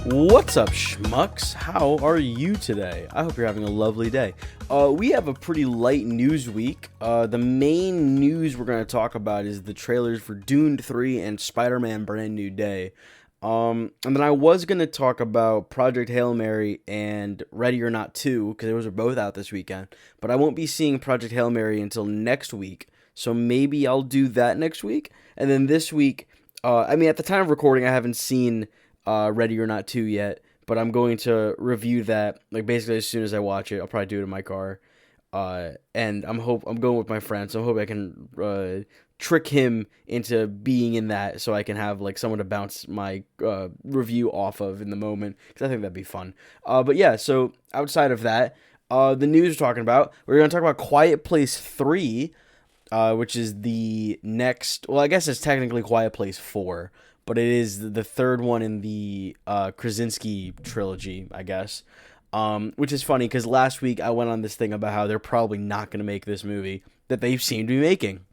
What's up, schmucks? How are you today? I hope you're having a lovely day. We have a pretty light news week. The main news we're going to talk about is the trailers for Dune 3 and Spider-Man Brand New Day. And then I was going to talk about Project Hail Mary and Ready or Not 2, because those are both out this weekend. But I won't be seeing Project Hail Mary until next week, so maybe I'll do that next week. And then this week, at the time of recording, I haven't seen Ready or Not 2 yet, but I'm going to review that like basically as soon as I watch it. I'll probably do it in my car, and I'm going with my friend, so I hope I can trick him into being in that, so I can have like someone to bounce my review off of in the moment, because I think that'd be fun. But yeah, so outside of that, the news we're talking about, we're going to talk about Quiet Place 3, which is the next. Well, I guess it's technically Quiet Place 4. But it is the third one in the Krasinski trilogy, I guess. Which is funny, because last week I went on this thing about how they're probably not going to make this movie that they seem to be making.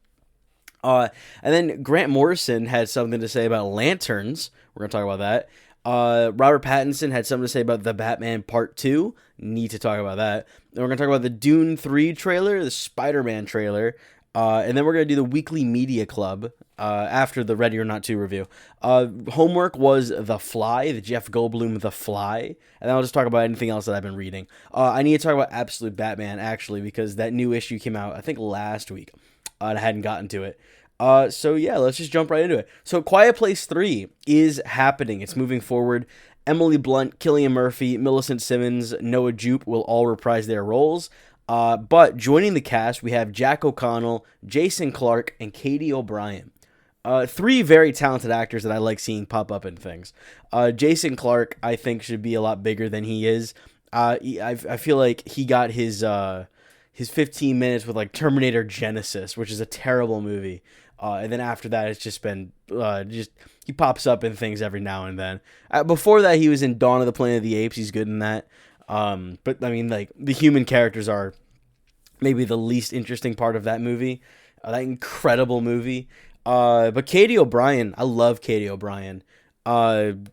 And then Grant Morrison had something to say about Lanterns. We're going to talk about that. Robert Pattinson had something to say about The Batman Part 2. Need to talk about that. And we're going to talk about the Dune 3 trailer, the Spider-Man trailer. And then we're going to do the Weekly Media Club after the Ready or Not 2 review. Homework was The Fly, the Jeff Goldblum The Fly. And then I'll just talk about anything else that I've been reading. I need to talk about Absolute Batman, actually, because that new issue came out, I think, last week. And I hadn't gotten to it. So yeah, let's just jump right into it. So Quiet Place 3 is happening. It's moving forward. Emily Blunt, Cillian Murphy, Millicent Simmons, Noah Jupe will all reprise their roles. But joining the cast, we have Jack O'Connell, Jason Clarke, and Katie O'Brien. Three very talented actors that I like seeing pop up in things. Jason Clarke, I think, should be a lot bigger than he is. I feel like he got his 15 minutes with like Terminator Genesis, which is a terrible movie. And then after that, it's just been he pops up in things every now and then. Before that, he was in Dawn of the Planet of the Apes. He's good in that. But I mean, like, the human characters are maybe the least interesting part of that movie, that incredible movie. But Katie O'Brien, I love Katie O'Brien. Love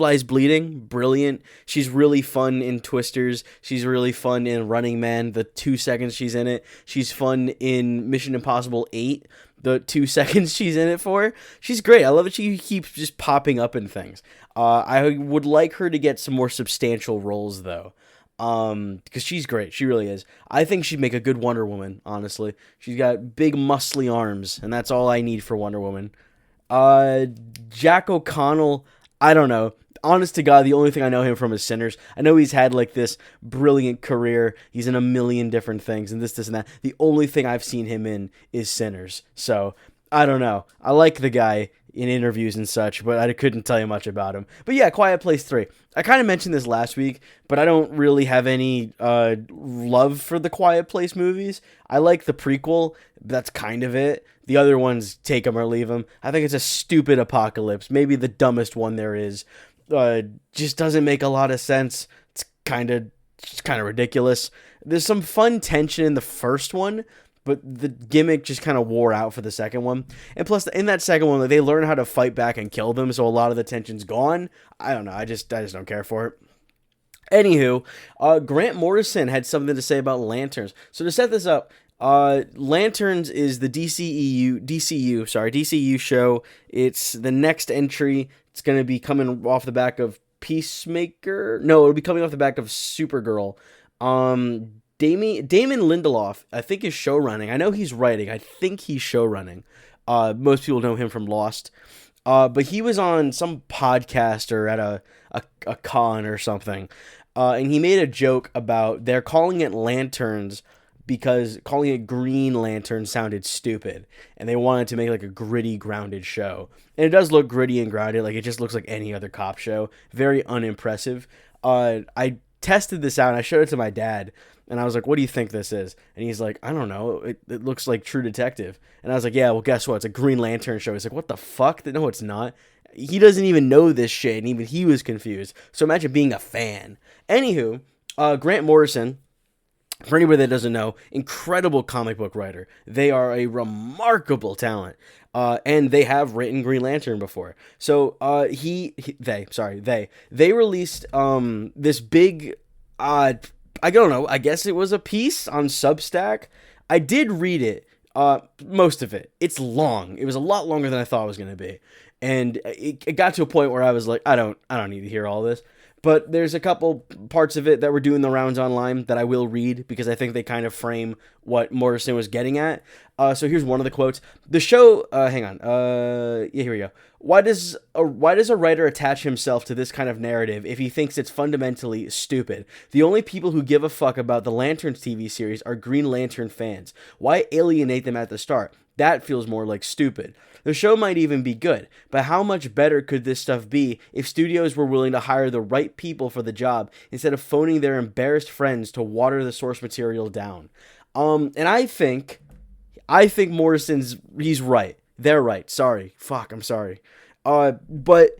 Lies Bleeding, brilliant. She's really fun in Twisters. She's really fun in Running Man, the 2 seconds she's in it. She's fun in Mission Impossible 8, the 2 seconds she's in it for. She's great. I love that she keeps just popping up in things. I would like her to get some more substantial roles, though. Because she's great. She really is. I think she'd make a good Wonder Woman, honestly. She's got big, muscly arms, and that's all I need for Wonder Woman. Jack O'Connell, I don't know. Honest to God, the only thing I know him from is Sinners. I know he's had, like, this brilliant career. He's in a million different things, and this, and that. The only thing I've seen him in is Sinners. So, I don't know. I like the guy in interviews and such, but I couldn't tell you much about him. But yeah, Quiet Place 3. I kind of mentioned this last week, but I don't really have any love for the Quiet Place movies. I like the prequel. That's kind of it. The other ones, take them or leave them. I think it's a stupid apocalypse. Maybe the dumbest one there is. Just doesn't make a lot of sense. It's kind of ridiculous. There's some fun tension in the first one, but the gimmick just kind of wore out for the second one. And plus, in that second one, they learn how to fight back and kill them, so a lot of the tension's gone. I don't know. I just don't care for it. Anywho, Grant Morrison had something to say about Lanterns. So to set this up, Lanterns is the DCU show. It's the next entry. It's going to be coming off the back of Peacemaker. No, it'll be coming off the back of Supergirl. Damon Lindelof, I think, is showrunning. I know he's writing. I think he's showrunning. Most people know him from Lost. But he was on some podcast or at a con or something. And he made a joke about they're calling it Lanterns because calling it Green Lantern sounded stupid. And they wanted to make like a gritty, grounded show. And it does look gritty and grounded. Like, it just looks like any other cop show. Very unimpressive. I tested this out and I showed it to my dad. And I was like, what do you think this is? And he's like, I don't know. It looks like True Detective. And I was like, yeah, well, guess what? It's a Green Lantern show. He's like, what the fuck? No, it's not. He doesn't even know this shit. And even he was confused. So imagine being a fan. Anywho, Grant Morrison For anybody that doesn't know, incredible comic book writer. They are a remarkable talent. And they have written Green Lantern before. So they released this big, I don't know, I guess it was a piece on Substack. I did read it, most of it. It's long. It was a lot longer than I thought it was going to be. And it got to a point where I was like, I don't need to hear all this. But there's a couple parts of it that were doing the rounds online that I will read because I think they kind of frame what Morrison was getting at. So here's one of the quotes. The show, here we go. Why does a writer attach himself to this kind of narrative if he thinks it's fundamentally stupid? The only people who give a fuck about the Lanterns TV series are Green Lantern fans. Why alienate them at the start? That feels more like stupid. The show might even be good, but how much better could this stuff be if studios were willing to hire the right people for the job instead of phoning their embarrassed friends to water the source material down? And I think he's right. They're right. Sorry. Fuck, I'm sorry. But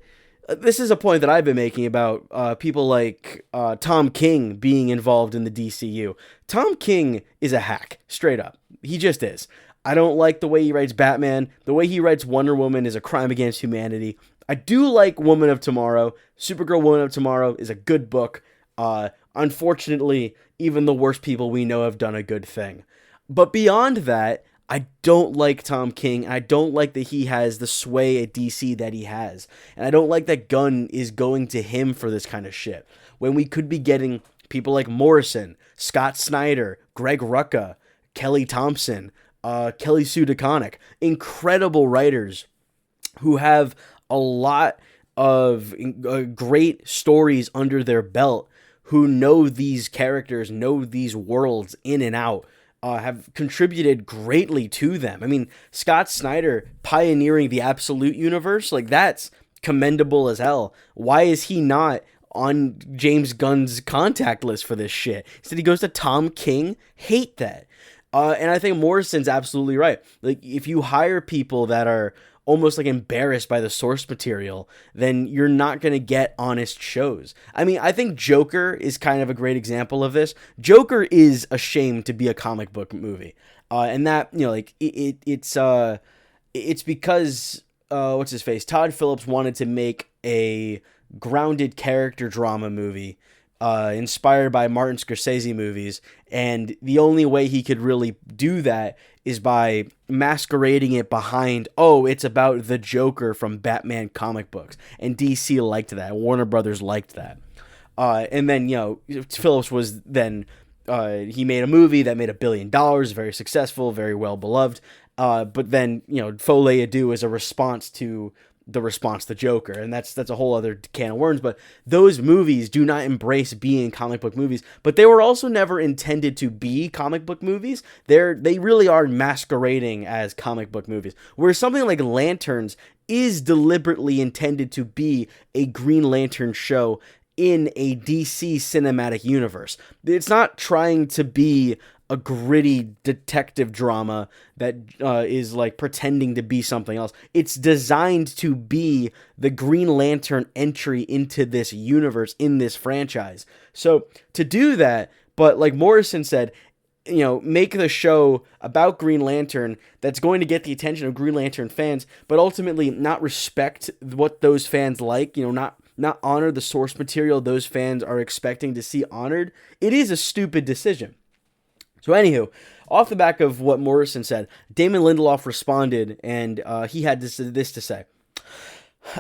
this is a point that I've been making about people like Tom King being involved in the DCU. Tom King is a hack, straight up. He just is. I don't like the way he writes Batman. The way he writes Wonder Woman is a crime against humanity. I do like Woman of Tomorrow. Supergirl Woman of Tomorrow is a good book. Unfortunately, even the worst people we know have done a good thing. But beyond that, I don't like Tom King. I don't like that he has the sway at DC that he has. And I don't like that Gunn is going to him for this kind of shit. When we could be getting people like Morrison, Scott Snyder, Greg Rucka, Kelly Thompson, Kelly Sue DeConnick, incredible writers who have a lot of great stories under their belt, who know these characters, know these worlds in and out, have contributed greatly to them. I mean, Scott Snyder pioneering the Absolute Universe, like that's commendable as hell. Why is he not on James Gunn's contact list for this shit? Instead he goes to Tom King. Hate that. And I think Morrison's absolutely right. Like, if you hire people that are almost like embarrassed by the source material, then you're not going to get honest shows. I mean, I think Joker is kind of a great example of this. Joker is ashamed to be a comic book movie. And that, you know, like it's because, what's his face? Todd Phillips wanted to make a grounded character drama movie inspired by Martin Scorsese movies, and the only way he could really do that is by masquerading it behind, oh, it's about the Joker from Batman comic books, and DC liked that, Warner Brothers liked that, and then, you know, Phillips was then, he made a movie that made $1 billion, very successful, very well beloved, but then, you know, Folie à Deux is a response to the Joker, and that's a whole other can of worms. But those movies do not embrace being comic book movies, but they were also never intended to be comic book movies. They really are masquerading as comic book movies, where something like Lanterns is deliberately intended to be a Green Lantern show in a DC cinematic universe. It's not trying to be a gritty detective drama that is like pretending to be something else. It's designed to be the Green Lantern entry into this universe, in this franchise. So to do that, but like Morrison said, you know, make the show about Green Lantern that's going to get the attention of Green Lantern fans, but ultimately not respect what those fans like, you know, not honor the source material those fans are expecting to see honored. It is a stupid decision. So anywho, off the back of what Morrison said, Damon Lindelof responded, and he had this to say.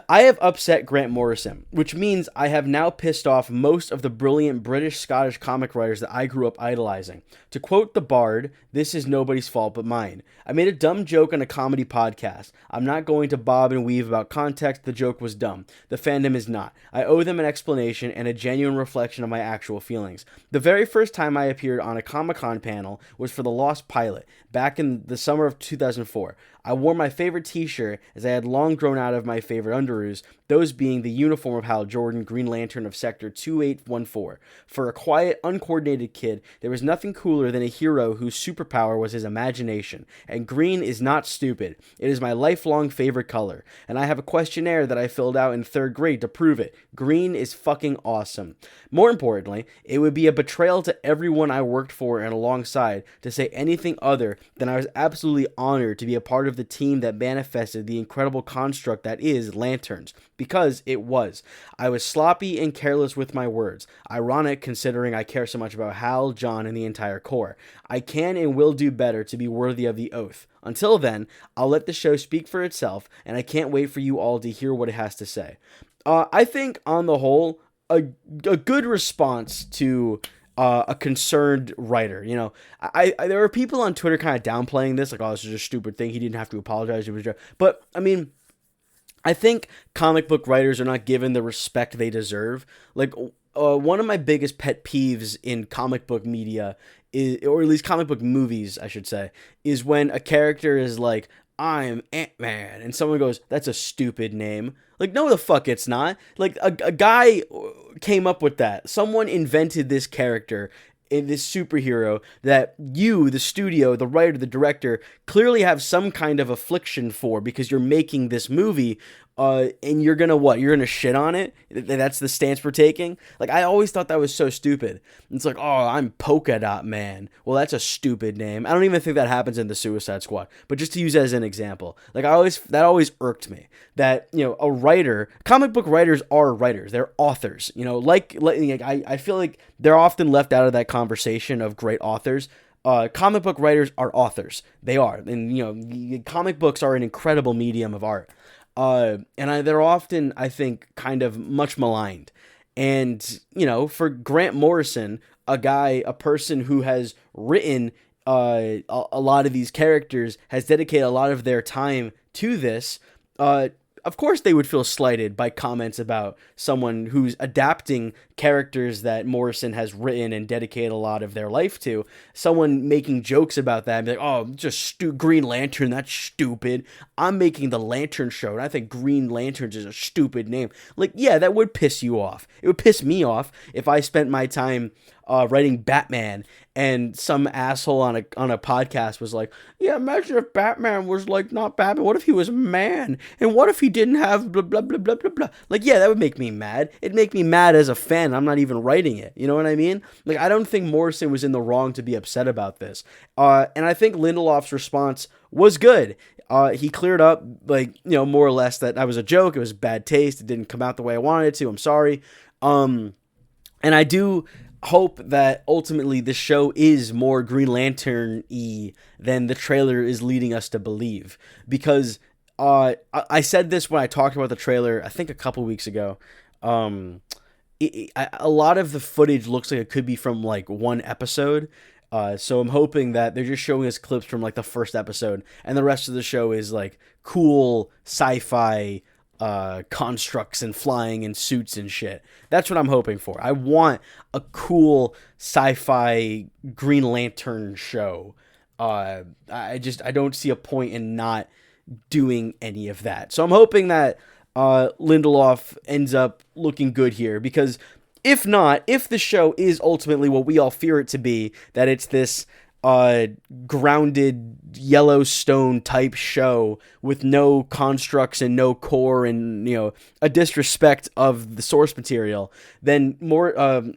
I have upset Grant Morrison, which means I have now pissed off most of the brilliant British-Scottish comic writers that I grew up idolizing. To quote the Bard, this is nobody's fault but mine. I made a dumb joke on a comedy podcast. I'm not going to bob and weave about context. The joke was dumb. The fandom is not. I owe them an explanation and a genuine reflection of my actual feelings. The very first time I appeared on a Comic-Con panel was for The Lost Pilot, back in the summer of 2004. I wore my favorite t-shirt as I had long grown out of my favorite underoos, those being the uniform of Hal Jordan, Green Lantern of Sector 2814. For a quiet, uncoordinated kid, there was nothing cooler than a hero whose superpower was his imagination. And green is not stupid. It is my lifelong favorite color. And I have a questionnaire that I filled out in 3rd grade to prove it. Green is fucking awesome. More importantly, it would be a betrayal to everyone I worked for and alongside to say anything other than I was absolutely honored to be a part of the team that manifested the incredible construct that is Lanterns. Because it was. I was sloppy and careless with my words. Ironic considering I care so much about Hal, John, and the entire Corps. I can and will do better to be worthy of the oath. Until then, I'll let the show speak for itself, and I can't wait for you all to hear what it has to say. I think, on the whole, a good response to a concerned writer. You know, I there are people on Twitter kind of downplaying this, like, oh, this is a stupid thing. He didn't have to apologize. But, I mean, I think comic book writers are not given the respect they deserve. Like, one of my biggest pet peeves in comic book media is, or at least comic book movies, I should say, is when a character is like, I'm Ant-Man, and someone goes, that's a stupid name. Like, no, the fuck it's not. Like, a guy came up with that. Someone invented this character, this superhero, that you, the studio, the writer, the director, clearly have some kind of affliction for because you're making this movie, and you're gonna what? You're gonna shit on it? That's the stance we're taking? Like, I always thought that was so stupid. It's like, oh, I'm Polka Dot Man. Well, that's a stupid name. I don't even think that happens in the Suicide Squad. But just to use it as an example, like, that always irked me. That, you know, a writer, comic book writers are writers. They're authors. You know, like I feel like they're often left out of that conversation of great authors. Comic book writers are authors. They are. And, you know, comic books are an incredible medium of art. They're often, I think, kind of much maligned. And, you know, for Grant Morrison, a person who has written a lot of these characters, has dedicated a lot of their time to this, of course they would feel slighted by comments about someone who's adapting characters that Morrison has written and dedicated a lot of their life to. Someone making jokes about that and be like, oh, just Green Lantern, that's stupid. I'm making the Lantern show, and I think Green Lanterns is a stupid name. Like, yeah, that would piss you off. It would piss me off if I spent my time writing Batman and some asshole on a podcast was like, yeah, imagine if Batman was like not Batman. What if he was a man? And what if he didn't have blah, blah, blah, blah, blah, blah. Like, yeah, that would make me mad. It'd make me mad as a fan. I'm not even writing it. You know what I mean? Like, I don't think Morrison was in the wrong to be upset about this. And I think Lindelof's response was good. He cleared up, like, you know, more or less that was a joke. It was bad taste. It didn't come out the way I wanted it to. I'm sorry. And I do hope that ultimately the show is more Green Lantern-y than the trailer is leading us to believe. Because I said this when I talked about the trailer, I think a couple weeks ago. A lot of the footage looks like it could be from like one episode. So I'm hoping that they're just showing us clips from like the first episode, and the rest of the show is like cool sci-fi constructs and flying in suits and shit. That's what I'm hoping for. I want a cool sci-fi Green Lantern show. I don't see a point in not doing any of that. So I'm hoping that Lindelof ends up looking good here, because if not, if the show is ultimately what we all fear it to be, that it's this grounded Yellowstone type show with no constructs and no core and, you know, a disrespect of the source material, then Lindelof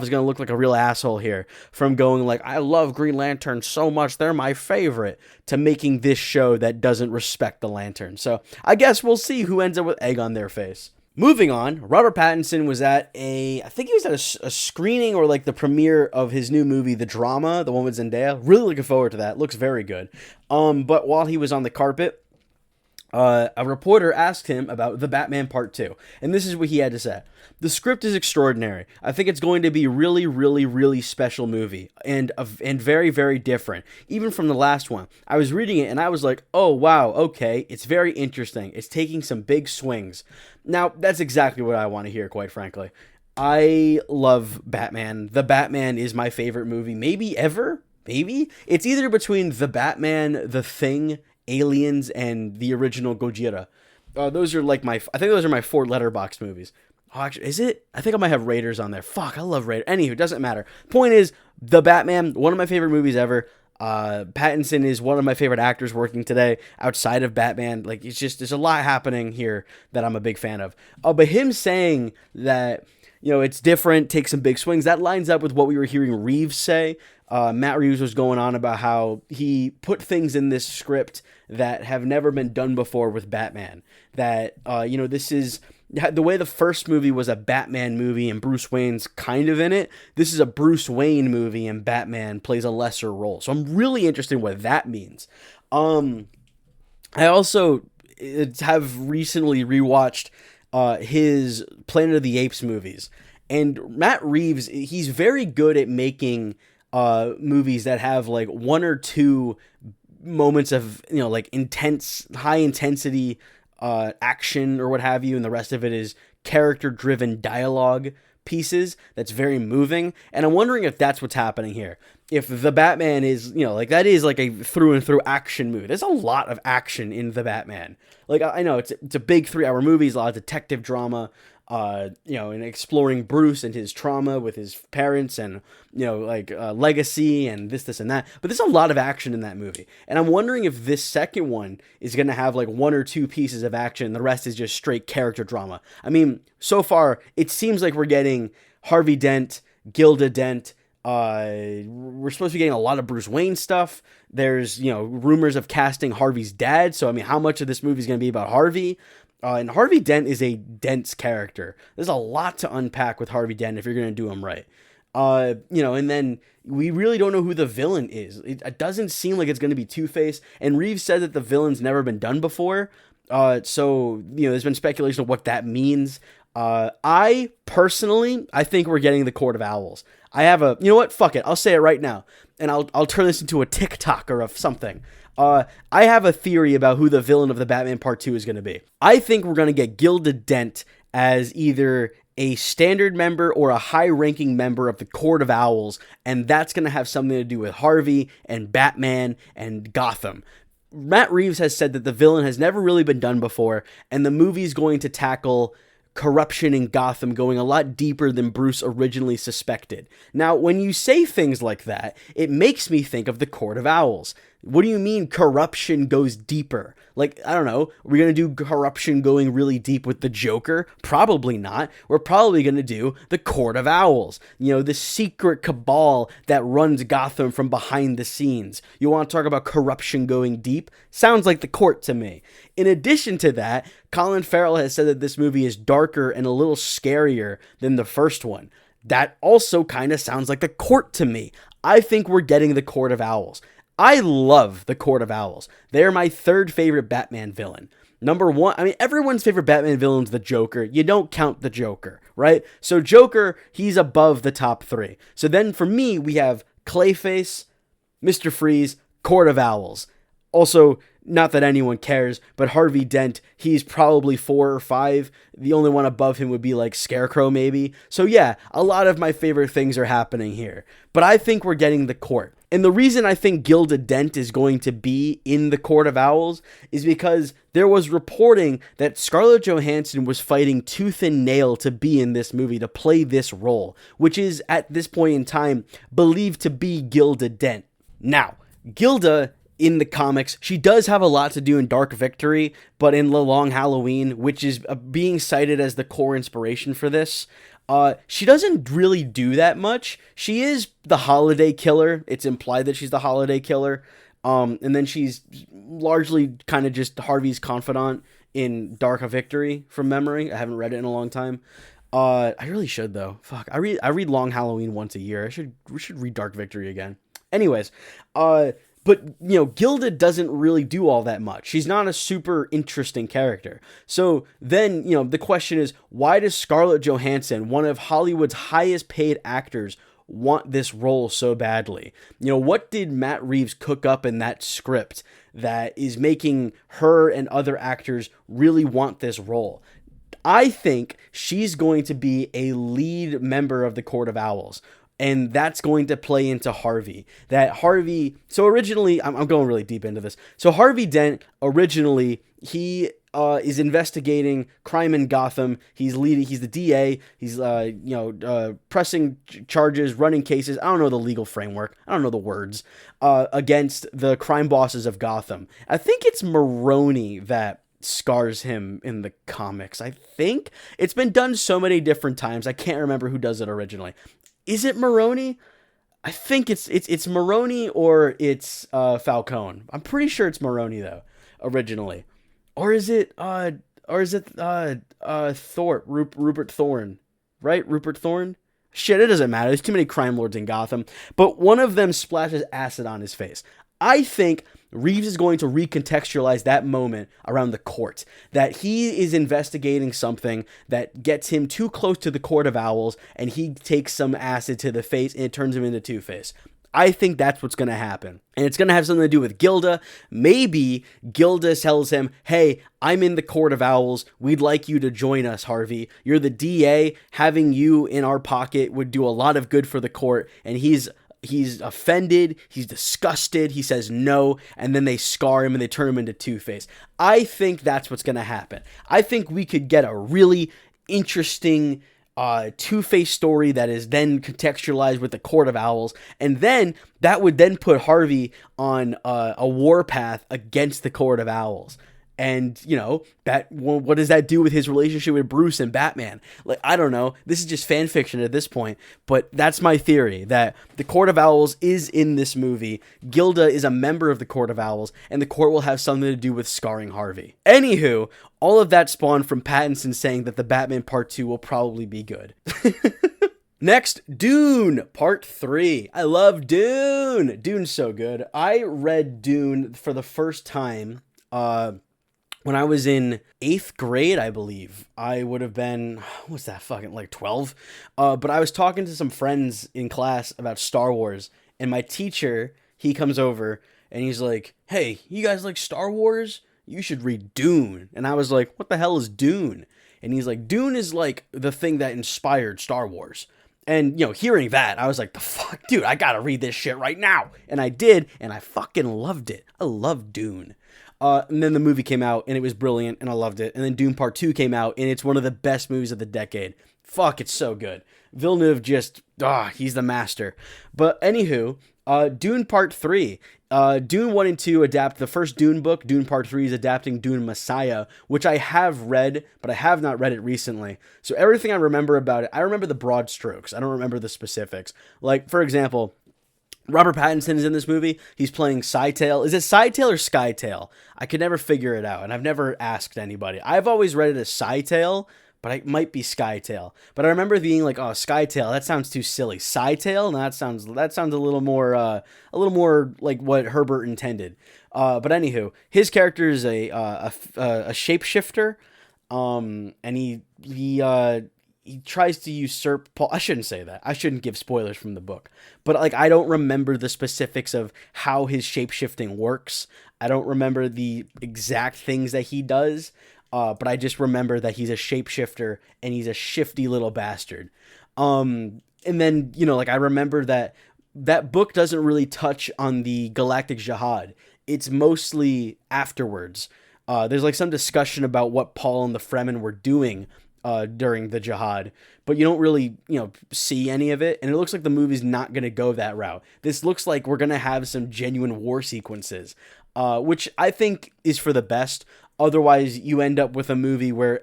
is going to look like a real asshole here, from going like, I love Green Lantern so much, they're my favorite, to making this show that doesn't respect the Lantern. So I guess we'll see who ends up with egg on their face. Moving on, Robert Pattinson was at a screening or like the premiere of his new movie, The Drama, the one with Zendaya. Really looking forward to that. Looks very good. But while he was on the carpet, a reporter asked him about The Batman Part 2. And this is what he had to say. The script is extraordinary. I think it's going to be a really, really, really special movie, and very, very different, even from the last one. I was reading it and I was like, oh, wow, okay, it's very interesting. It's taking some big swings. Now, that's exactly what I want to hear, quite frankly. I love Batman. The Batman is my favorite movie, maybe ever. maybe it's either between The Batman, The Thing, Aliens, and the original Gojira. Those are like I think those are my 4 Letterboxd movies. Oh, actually, is it? I think I might have Raiders on there. Fuck, I love Raiders. Anywho, it doesn't matter. Point is, The Batman, one of my favorite movies ever. Pattinson is one of my favorite actors working today outside of Batman. Like, it's just, there's a lot happening here that I'm a big fan of. But him saying that, it's different, take some big swings, that lines up with what we were hearing Reeves say. Matt Reeves was going on about how he put things in this script that have never been done before with Batman. That, this is the way the first movie was a Batman movie and Bruce Wayne's kind of in it. This is a Bruce Wayne movie and Batman plays a lesser role. So I'm really interested in what that means. I also have recently rewatched his Planet of the Apes movies. And Matt Reeves, he's very good at making movies that have like 1 or 2 moments of, like intense, high intensity action or what have you, and the rest of it is character-driven dialogue pieces that's very moving. And I'm wondering if that's what's happening here. If The Batman is, that is like a through and through action movie. There's a lot of action in The Batman. Like, I know it's a big 3-hour movie, a lot of detective drama, and exploring Bruce and his trauma with his parents and, legacy and this and that. But there's a lot of action in that movie. And I'm wondering if this second one is going to have like 1 or 2 pieces of action. The rest is just straight character drama. I mean, so far, it seems like we're getting Harvey Dent, Gilda Dent. We're supposed to be getting a lot of Bruce Wayne stuff. There's, rumors of casting Harvey's dad. So, I mean, how much of this movie is going to be about Harvey? And Harvey Dent is a dense character. There's a lot to unpack with Harvey Dent if you're going to do him right. And then we really don't know who the villain is. It doesn't seem like it's going to be Two-Face. And Reeves said that the villain's never been done before. So, there's been speculation of what that means. I think we're getting the Court of Owls. I have you know what? Fuck it. I'll say it right now. And I'll turn this into a TikTok or of something. I have a theory about who the villain of the Batman Part 2 is going to be. I think we're going to get Gilda Dent as either a standard member or a high-ranking member of the Court of Owls, and that's going to have something to do with Harvey and Batman and Gotham. Matt Reeves has said that the villain has never really been done before, and the movie's going to tackle corruption in Gotham going a lot deeper than Bruce originally suspected. Now, when you say things like that, it makes me think of the Court of Owls. What do you mean corruption goes deeper? Like, I don't know, we're going to do corruption going really deep with the Joker? Probably not. We're probably going to do the Court of Owls. The secret cabal that runs Gotham from behind the scenes. You want to talk about corruption going deep? Sounds like the court to me. In addition to that, Colin Farrell has said that this movie is darker and a little scarier than the first one. That also kind of sounds like the court to me. I think we're getting the Court of Owls. I love the Court of Owls. They're my 3rd favorite Batman villain. Number 1, I mean, everyone's favorite Batman villain's the Joker. You don't count the Joker, right? So Joker, he's above the top 3. So then for me, we have Clayface, Mr. Freeze, Court of Owls. Also, not that anyone cares, but Harvey Dent, he's probably 4 or 5. The only one above him would be like Scarecrow maybe. So yeah, a lot of my favorite things are happening here. But I think we're getting the court. And the reason I think Gilda Dent is going to be in the Court of Owls is because there was reporting that Scarlett Johansson was fighting tooth and nail to be in this movie, to play this role, which is at this point in time believed to be Gilda Dent. Now, Gilda in the comics, she does have a lot to do in Dark Victory, but in The Long Halloween, which is being cited as the core inspiration for this, she doesn't really do that much. She is the holiday killer. It's implied that she's the holiday killer. And then she's largely kind of just Harvey's confidant in Dark Victory from memory. I haven't read it in a long time. I really should though. Fuck. I read Long Halloween once a year. We should read Dark Victory again. Anyways, but, Gilda doesn't really do all that much. She's not a super interesting character. So then, the question is, why does Scarlett Johansson, one of Hollywood's highest paid actors, want this role so badly? What did Matt Reeves cook up in that script that is making her and other actors really want this role? I think she's going to be a lead member of the Court of Owls. And that's going to play into Harvey. So originally, I'm going really deep into this. So Harvey Dent, originally, he is investigating crime in Gotham. He's the DA. He's, pressing charges, running cases. I don't know the legal framework. I don't know the words, against the crime bosses of Gotham. I think it's Maroni that scars him in the comics. I think it's been done so many different times. I can't remember who does it originally. Is it Maroni? I think it's Maroni or it's Falcone. I'm pretty sure it's Maroni though, originally. Or is it Rupert Thorne? Right? Rupert Thorne? Shit, it doesn't matter. There's too many crime lords in Gotham. But one of them splashes acid on his face. I think Reeves is going to recontextualize that moment around the court, that he is investigating something that gets him too close to the Court of Owls, and he takes some acid to the face, and it turns him into Two-Face. I think that's what's going to happen. And it's going to have something to do with Gilda. Maybe Gilda tells him, hey, I'm in the Court of Owls. We'd like you to join us, Harvey. You're the DA. Having you in our pocket would do a lot of good for the court. And he's offended, he's disgusted, he says no, and then they scar him and they turn him into Two-Face. I think that's what's going to happen. I think we could get a really interesting Two-Face story that is then contextualized with the Court of Owls, and then that would then put Harvey on a warpath against the Court of Owls. And, what does that do with his relationship with Bruce and Batman? Like, I don't know. This is just fan fiction at this point. But that's my theory, that the Court of Owls is in this movie. Gilda is a member of the Court of Owls, and the court will have something to do with scarring Harvey. Anywho, all of that spawned from Pattinson saying that the Batman Part 2 will probably be good. Next, Dune Part 3. I love Dune. Dune's so good. I read Dune for the first time when I was in 8th grade, I believe. I would have been, what's that, fucking like 12? But I was talking to some friends in class about Star Wars, and my teacher, he comes over, and he's like, hey, you guys like Star Wars? You should read Dune. And I was like, what the hell is Dune? And he's like, Dune is like the thing that inspired Star Wars. And, hearing that, I was like, the fuck, dude, I gotta read this shit right now. And I did, and I fucking loved it. I love Dune. And then the movie came out, and it was brilliant, and I loved it. And then Dune Part 2 came out, and it's one of the best movies of the decade. Fuck, it's so good. Villeneuve just, he's the master. But anywho, Dune Part 3. Dune 1 and 2 adapt the first Dune book. Dune Part 3 is adapting Dune Messiah, which I have read, but I have not read it recently. So everything I remember about it, I remember the broad strokes. I don't remember the specifics. Like, for example, Robert Pattinson is in this movie. He's playing Scytale. Is it Scytale or Skytale? I could never figure it out, and I've never asked anybody. I've always read it as Scytale, but it might be Skytale. But I remember being like, oh, Skytale, that sounds too silly. Scytale? No, that sounds a little more like what Herbert intended. But anywho, his character is a shapeshifter, and he tries to usurp Paul. I shouldn't say that. I shouldn't give spoilers from the book. But I don't remember the specifics of how his shapeshifting works. I don't remember the exact things that he does. But I just remember that he's a shapeshifter and he's a shifty little bastard. And then, I remember that book doesn't really touch on the Galactic Jihad. It's mostly afterwards. There's some discussion about what Paul and the Fremen were doing during the Jihad, but you don't really, see any of it. And it looks like the movie's not going to go that route. This looks like we're going to have some genuine war sequences, which I think is for the best. Otherwise, you end up with a movie where,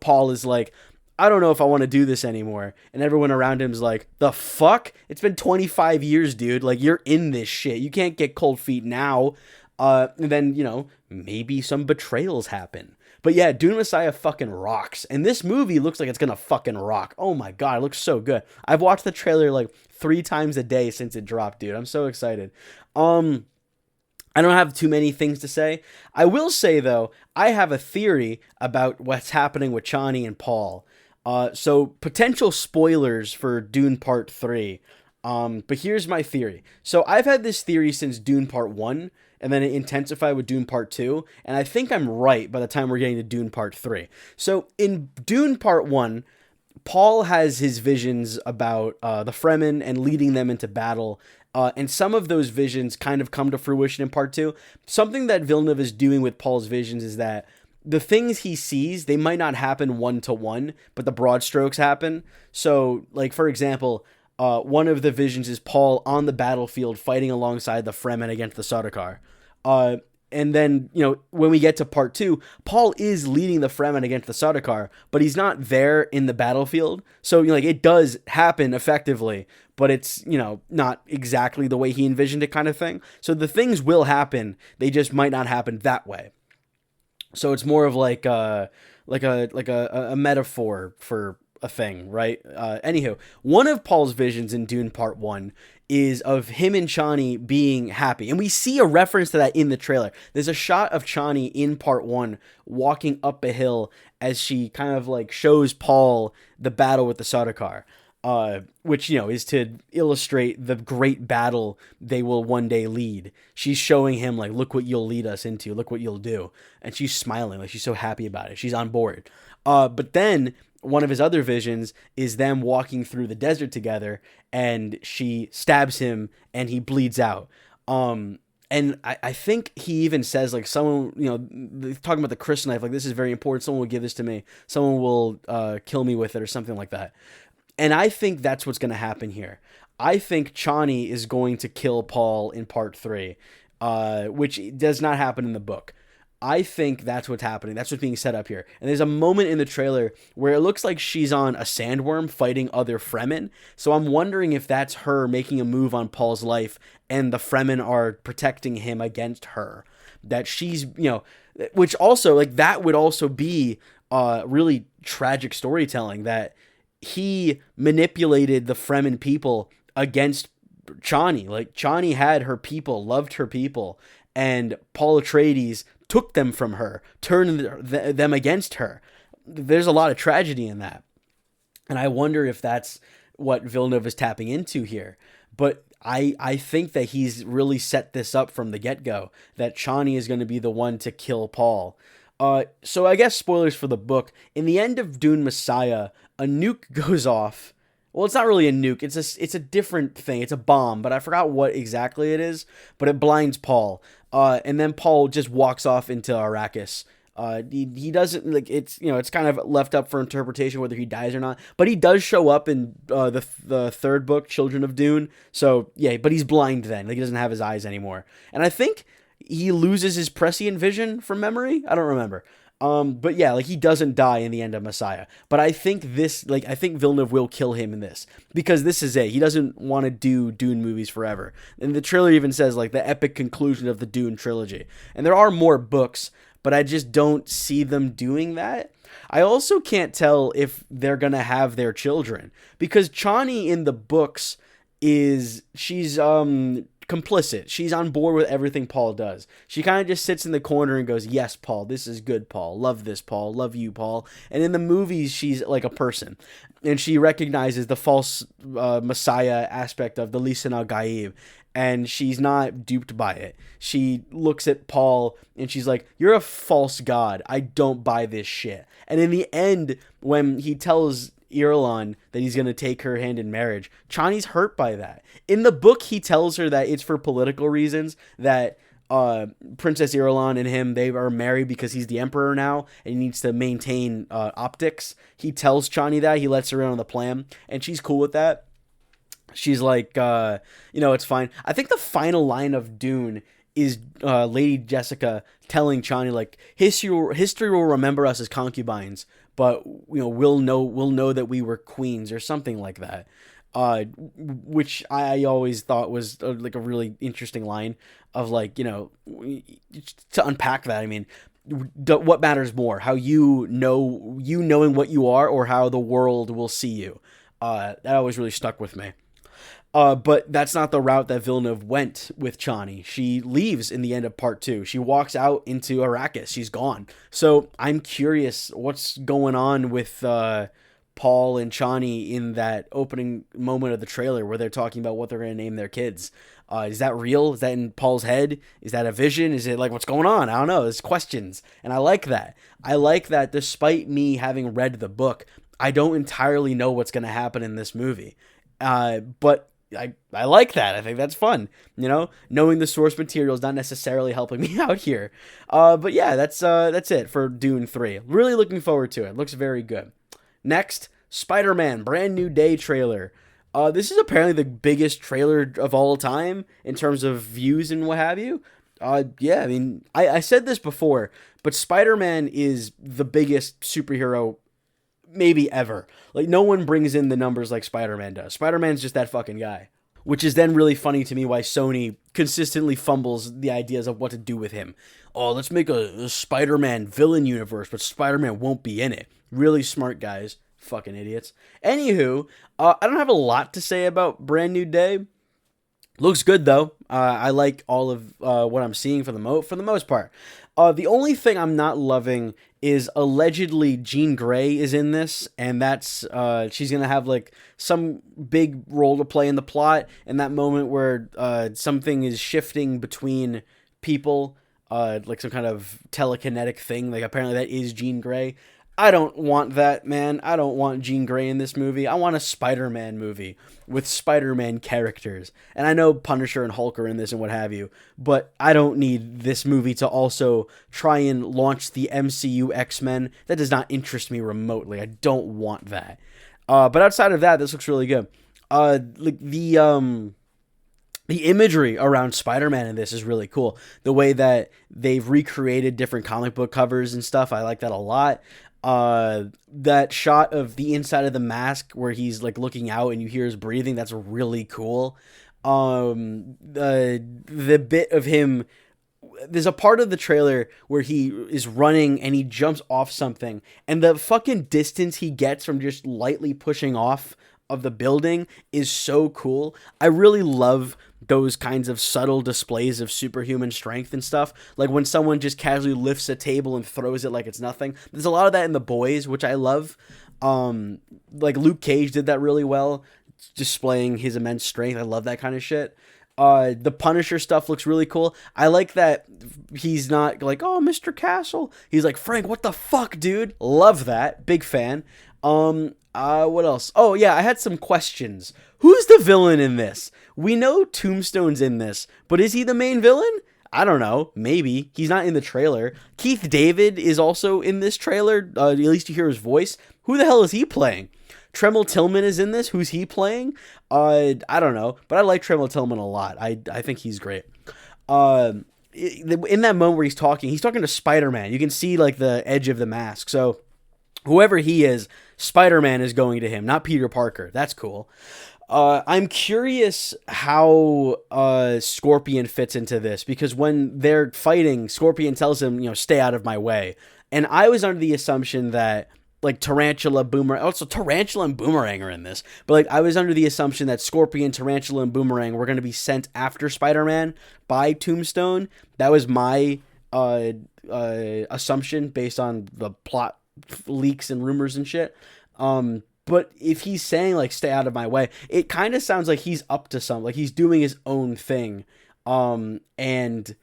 Paul is like, I don't know if I want to do this anymore. And everyone around him is like, the fuck? It's been 25 years, dude. Like, you're in this shit. You can't get cold feet now. And then, maybe some betrayals happen. But yeah, Dune Messiah fucking rocks. And this movie looks like it's gonna fucking rock. Oh my god, it looks so good. I've watched the trailer 3 times a day since it dropped, dude. I'm so excited. I don't have too many things to say. I will say, though, I have a theory about what's happening with Chani and Paul. So potential spoilers for Dune Part 3. But here's my theory. So I've had this theory since Dune Part 1, and then it intensified with Dune Part 2, and I think I'm right by the time we're getting to Dune Part 3. So in Dune Part 1, Paul has his visions about the Fremen and leading them into battle. And some of those visions kind of come to fruition in part 2. Something that Villeneuve is doing with Paul's visions is that the things he sees, they might not happen one-to-one, but the broad strokes happen. So, like, for example, one of the visions is Paul on the battlefield fighting alongside the Fremen against the Sardaukar. And then, when we get to part 2, Paul is leading the Fremen against the Sardaukar, but he's not there in the battlefield. So, it does happen effectively, but it's, not exactly the way he envisioned it kind of thing. So the things will happen. They just might not happen that way. So it's more of like a metaphor for a thing, right? Anywho, one of Paul's visions in Dune Part 1 is of him and Chani being happy. And we see a reference to that in the trailer. There's a shot of Chani in Part 1 walking up a hill as she kind of like shows Paul the battle with the Sardaukar. Which, is to illustrate the great battle they will one day lead. She's showing him, like, look what you'll lead us into. Look what you'll do. And she's smiling. Like, she's so happy about it. She's on board. But then one of his other visions is them walking through the desert together, and she stabs him, and he bleeds out. And I think he even says, like, someone, talking about the Chris knife, like, this is very important. Someone will give this to me. Someone will kill me with it or something like that. And I think that's what's going to happen here. I think Chani is going to kill Paul in part 3, which does not happen in the book. I think that's what's happening. That's what's being set up here. And there's a moment in the trailer where it looks like she's on a sandworm fighting other Fremen. So I'm wondering if that's her making a move on Paul's life and the Fremen are protecting him against her. That she's, which also, like, that would also be really tragic storytelling, that he manipulated the Fremen people against Chani. Like, Chani had her people, loved her people, and Paul Atreides took them from her, turned them against her. There's a lot of tragedy in that. And I wonder if that's what Villeneuve is tapping into here. But I think that he's really set this up from the get-go, that Chani is going to be the one to kill Paul. So I guess spoilers for the book. In the end of Dune Messiah, a nuke goes off. Well, it's not really a nuke. It's a different thing. It's a bomb, but I forgot what exactly it is. But it blinds Paul. And then Paul just walks off into Arrakis. He doesn't, like, it's kind of left up for interpretation whether he dies or not. But he does show up in the third book, Children of Dune. So yeah, but he's blind then. Like, he doesn't have his eyes anymore. And I think he loses his prescient vision from memory. I don't remember. But yeah, like, he doesn't die in the end of Messiah. But I think I think Villeneuve will kill him in this, because this is it. He doesn't want to do Dune movies forever. And the trailer even says, like, the epic conclusion of the Dune trilogy. And there are more books, but I just don't see them doing that. I also can't tell if they're going to have their children, because Chani in the books she's complicit. She's on board with everything Paul does. She kind of just sits in the corner and goes, yes, Paul, this is good, Paul. Love this, Paul. Love you, Paul. And in the movies, she's like a person. And she recognizes the false messiah aspect of the Lisan al-Gaib. And she's not duped by it. She looks at Paul and she's like, you're a false god. I don't buy this shit. And in the end, when he tells Irulan that he's going to take her hand in marriage, Chani's hurt by that. In the book, he tells her that it's for political reasons, that Princess Irulan and him, they are married because he's the emperor now and he needs to maintain optics. He tells Chani that. He lets her in on the plan, and she's cool with that. She's like, it's fine. I think the final line of Dune is Lady Jessica telling Chani, like, history will remember us as concubines, but we'll know that we were queens, or something like that. Which I always thought was like a really interesting line of, like, to unpack that. I mean, what matters more, how knowing what you are, or how the world will see you? That always really stuck with me. But that's not the route that Villeneuve went with Chani. She leaves in the end of part 2. She walks out into Arrakis. She's gone. So I'm curious what's going on with Paul and Chani in that opening moment of the trailer where they're talking about what they're going to name their kids. Is that real? Is that in Paul's head? Is that a vision? Is it like, what's going on? I don't know. There's questions. And I like that. I like that despite me having read the book, I don't entirely know what's going to happen in this movie. But I like that. I think that's fun. Knowing the source material is not necessarily helping me out here. But yeah, that's it for Dune 3. Really looking forward to it. Looks very good. Next, Spider-Man Brand New Day trailer. This is apparently the biggest trailer of all time in terms of views and what have you. Yeah, I mean, I said this before, but Spider-Man is the biggest superhero maybe ever. Like, no one brings in the numbers like Spider-Man does. Spider-Man's just that fucking guy. Which is then really funny to me why Sony consistently fumbles the ideas of what to do with him. Oh, let's make a Spider-Man villain universe, but Spider-Man won't be in it. Really smart guys. Fucking idiots. Anywho, I don't have a lot to say about Brand New Day. Looks good, though. I like all of what I'm seeing for the most part. The only thing I'm not loving is allegedly Jean Grey is in this, and that's she's gonna have like some big role to play in the plot. And that moment where something is shifting between people, like some kind of telekinetic thing. Like apparently that is Jean Grey. I don't want that, man. I don't want Jean Grey in this movie. I want a Spider-Man movie with Spider-Man characters. And I know Punisher and Hulk are in this and what have you, but I don't need this movie to also try and launch the MCU X-Men. That does not interest me remotely. I don't want that. But outside of that, this looks really good. Like the imagery around Spider-Man in this is really cool. The way that they've recreated different comic book covers and stuff, I like that a lot. That shot of the inside of the mask where he's like looking out and you hear his breathing, that's really cool. The bit of him, there's a part of the trailer where he is running and he jumps off something, and the fucking distance he gets from just lightly pushing off of the building is so cool. I really love those kinds of subtle displays of superhuman strength and stuff. Like when someone just casually lifts a table and throws it like it's nothing. There's a lot of that in The Boys, which I love. Like Luke Cage did that really well, displaying his immense strength. I love that kind of shit. The Punisher stuff looks really cool. I like that he's not like, oh, Mr. Castle. He's like, Frank, what the fuck, dude? Love that. Big fan. What else? Oh, yeah, I had some questions. Who's the villain in this? We know Tombstone's in this, but is he the main villain? I don't know. Maybe. He's not in the trailer. Keith David is also in this trailer. At least you hear his voice. Who the hell is he playing? Tremel Tillman is in this. Who's he playing? I don't know, but I like Tremel Tillman a lot. I think he's great. In that moment where he's talking to Spider-Man. You can see like the edge of the mask. So whoever he is, Spider-Man is going to him, not Peter Parker. That's cool. I'm curious how Scorpion fits into this, because when they're fighting, Scorpion tells him, stay out of my way. And I was under the assumption that like Tarantula, Boomerang, also Tarantula and Boomerang are in this, but like I was under the assumption that Scorpion, Tarantula, and Boomerang were going to be sent after Spider-Man by Tombstone. That was my assumption based on the plot leaks and rumors and shit. But if he's saying like stay out of my way, it kind of sounds like he's up to something, like he's doing his own thing. And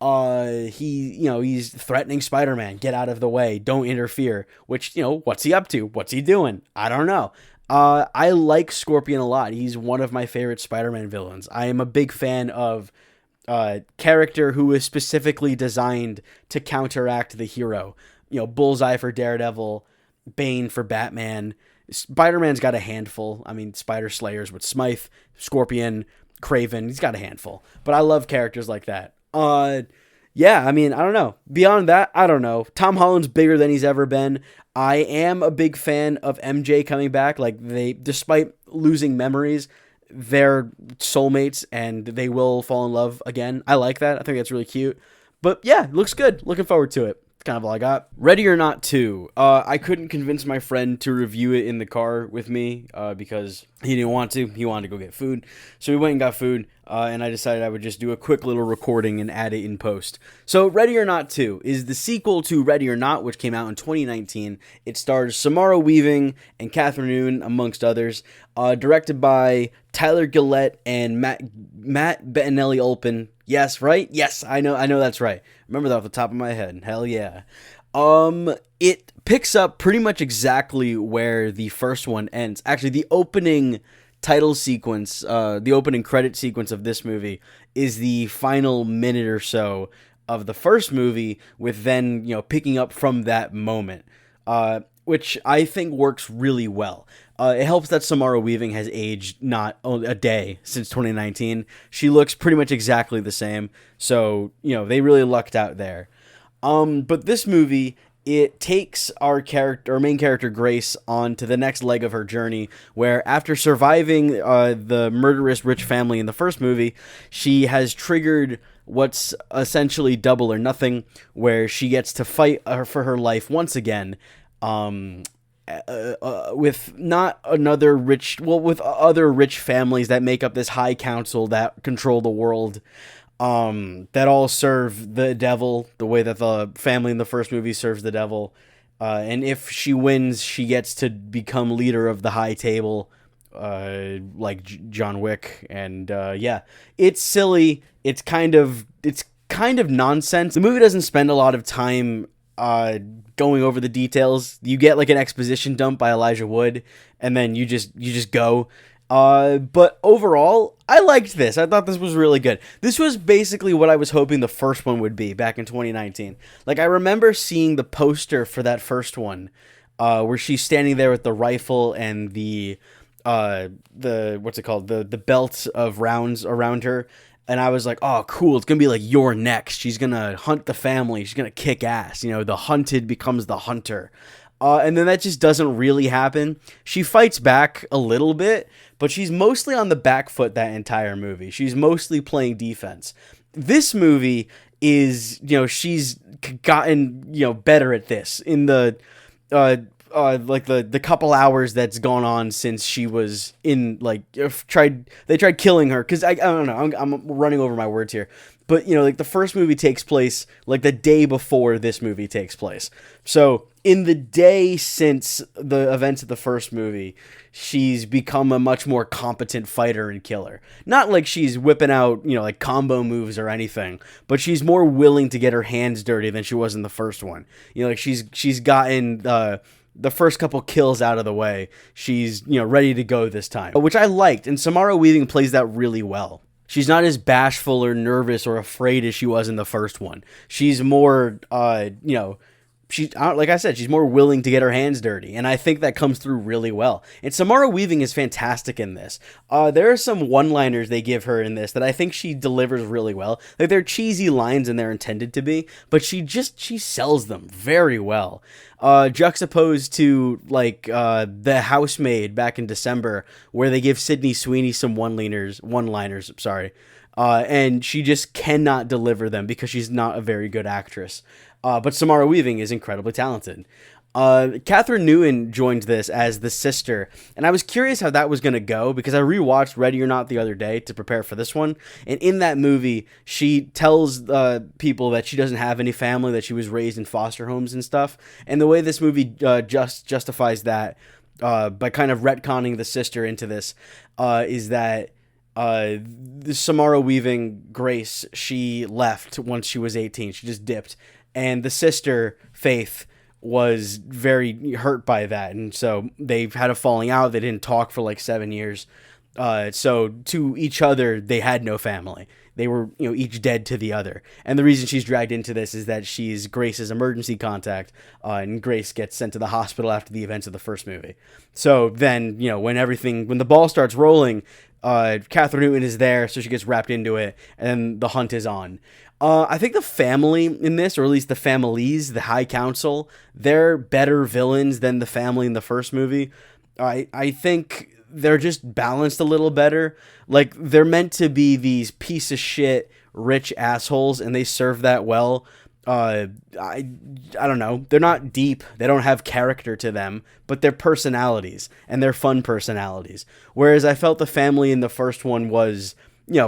he's threatening Spider-Man, get out of the way, don't interfere, which, what's he up to? What's he doing? I don't know. I like Scorpion a lot. He's one of my favorite Spider-Man villains. I am a big fan of character who is specifically designed to counteract the hero. Bullseye for Daredevil, Bane for Batman. Spider-Man's got a handful. I mean, Spider Slayers with Smythe, Scorpion, Kraven. He's got a handful. But I love characters like that. Yeah, I mean, I don't know. Beyond that, I don't know. Tom Holland's bigger than he's ever been. I am a big fan of MJ coming back. Like, despite losing memories, they're soulmates and they will fall in love again. I like that. I think that's really cute. But yeah, looks good. Looking forward to it. Kind of all I got. Ready or Not 2. I couldn't convince my friend to review it in the car with me because he didn't want to. He wanted to go get food. So we went and got food, and I decided I would just do a quick little recording and add it in post. So Ready or Not 2 is the sequel to Ready or Not, which came out in 2019. It stars Samara Weaving and Catherine Noon, amongst others. Directed by Tyler Gillette and Matt Bettinelli-Olpin. Yes, right? Yes, I know that's right. Remember that off the top of my head. Hell yeah. It picks up pretty much exactly where the first one ends. Actually, the opening title sequence, the opening credit sequence of this movie is the final minute or so of the first movie, with then, picking up from that moment, which I think works really well. It helps that Samara Weaving has aged not a day since 2019. She looks pretty much exactly the same. So, they really lucked out there. But this movie, it takes our main character Grace on to the next leg of her journey, where after surviving the murderous rich family in the first movie, she has triggered what's essentially Double or Nothing, where she gets to fight for her life once again, with not another rich, with other rich families that make up this high council that control the world. That all serve the devil the way that the family in the first movie serves the devil. And if she wins, she gets to become leader of the high table, like John Wick. And yeah, it's silly. It's kind of nonsense. The movie doesn't spend a lot of time going over the details. You get like an exposition dump by Elijah Wood, and then you just go. But overall, I liked this. I thought this was really good. This was basically what I was hoping the first one would be back in 2019. Like, I remember seeing the poster for that first one, where she's standing there with the rifle and the what's it called? The belt of rounds around her. And I was like, oh, cool. It's going to be like You're Next. She's going to hunt the family. She's going to kick ass. The hunted becomes the hunter. And then that just doesn't really happen. She fights back a little bit, but she's mostly on the back foot that entire movie. She's mostly playing defense. This movie is, she's gotten, better at this in the, like the couple hours that's gone on since she was in, like, they tried killing her. Cause I don't know, I'm running over my words here. But, like, the first movie takes place, like, the day before this movie takes place. So, in the day since the events of the first movie, she's become a much more competent fighter and killer. Not like she's whipping out, like, combo moves or anything, but she's more willing to get her hands dirty than she was in the first one. Like, she's gotten the first couple kills out of the way. She's, ready to go this time, which I liked, and Samara Weaving plays that really well. She's not as bashful or nervous or afraid as she was in the first one. She's more, like I said, she's more willing to get her hands dirty, and I think that comes through really well. And Samara Weaving is fantastic in this. There are some one-liners they give her in this that I think she delivers really well. Like, they're cheesy lines and they're intended to be, but she sells them very well. Juxtaposed to, like, The Housemaid back in December, where they give Sydney Sweeney some one-liners, and she just cannot deliver them because she's not a very good actress. But Samara Weaving is incredibly talented. Catherine Newton joined this as the sister, and I was curious how that was going to go because I rewatched Ready or Not the other day to prepare for this one, and in that movie, she tells people that she doesn't have any family, that she was raised in foster homes and stuff, and the way this movie justifies that by kind of retconning the sister into this is that the Samara Weaving, Grace, she left once she was 18. She just dipped. And the sister, Faith, was very hurt by that. And so they've had a falling out. They didn't talk for like 7 years. So to each other, they had no family. They were, each dead to the other. And the reason she's dragged into this is that she's Grace's emergency contact, and Grace gets sent to the hospital after the events of the first movie. So then, when the ball starts rolling, Catherine Newton is there, so she gets wrapped into it, and the hunt is on. I think the family in this, or at least the families, the High Council, they're better villains than the family in the first movie. I think they're just balanced a little better. Like, they're meant to be these piece of shit rich assholes, and they serve that well. I don't know. They're not deep. They don't have character to them, but they're personalities, and they're fun personalities. Whereas I felt the family in the first one was,